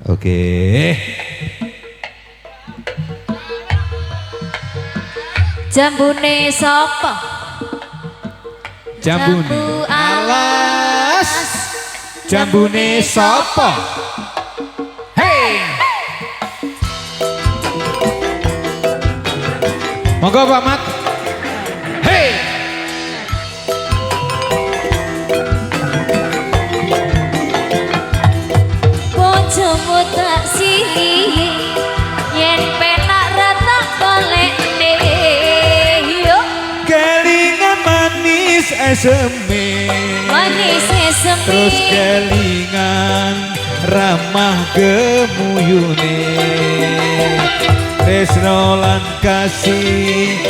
Oke. Jambune sapa? Jambu alas. Jambune sapa? Hey. Monggo Pak Mat. Hey. Bojomu tak sihi yen penak rata golekne yo Kelingan manis eseme. manis esemi Terus kelingan ramah gemuyune. Tresno lan kasih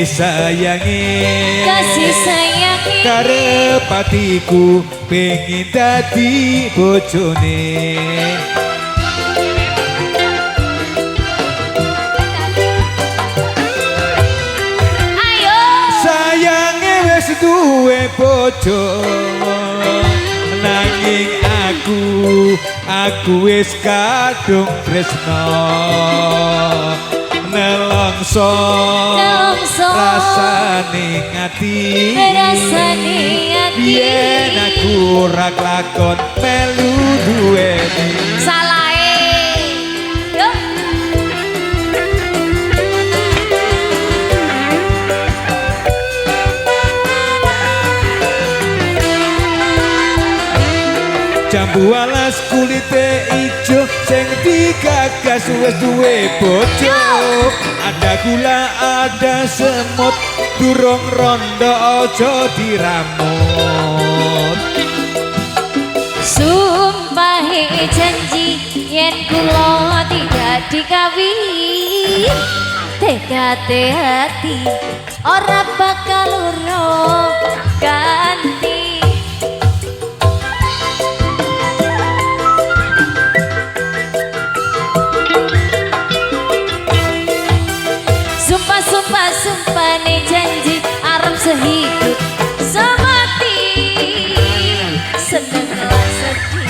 sayangi. kasih sayangi Karep atiku pengin dadi bojone. ayo Sayange wis duwe bojo nanging aku wis kadung tresno. Nelongso rasane ati yen aku ora klakon melu duweni. salahe yo Jambu alas kulite ijo sing digagas wis duwe bojo. Ada gula ada semut durung rondo aja diramut. sumpahe janji yen kula tidak dikawin tekate hati ora bakal loro ganti. Sumpah nih janji arep sehidup semati seneng lan sedih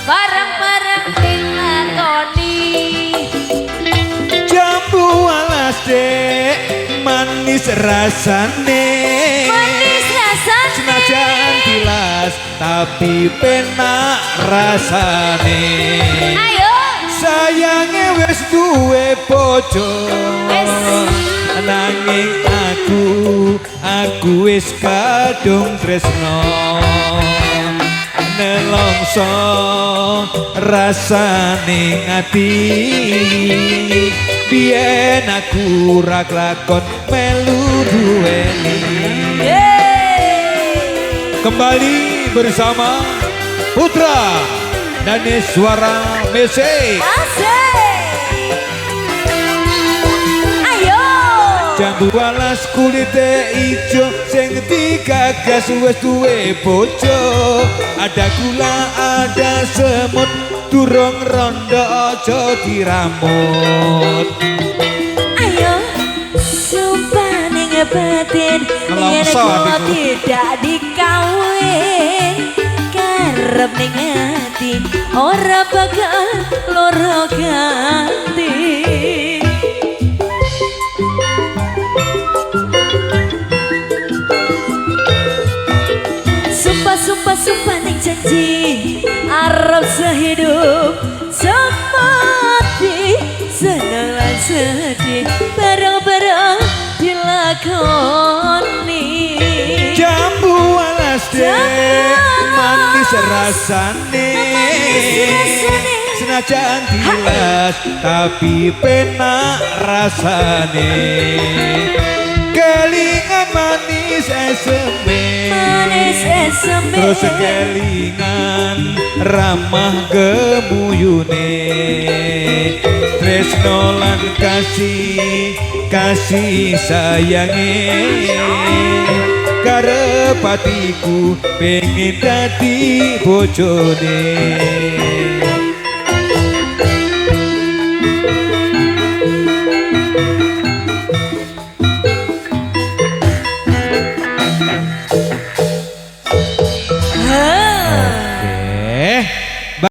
bareng-bareng dilakoni. Jambu alas dek manis rasane. Manis rasane Senajan tilas tapi penak rasane. ayo Sayange wis duwe bojo nanging aku wis kadung tresno. Nelongso rasane ati biyen aku ora klakon melu duweni. Kembali bersama Putra Daneswara Mese. ayo Jambu alas kulite ijo sing digagas wis duwe bojo. Ada gula ada semut durung rondo aja diramut. ayo sumpah ning batin yen Nelongso kula hatiku. tidak dikawin karep ning ati ora bakal loro ganti. Sumpah ning janji arep sehidup semati seneng lan sedih bareng-bareng dilakoni. Jambu alas dek manis rasane. Senajan tilas tapi penak rasane. Kelingan manis eseme. Terus kelingan ramah gemuyune. Tresno lan kasih sayangi. Karep atiku pengen dadi bojone.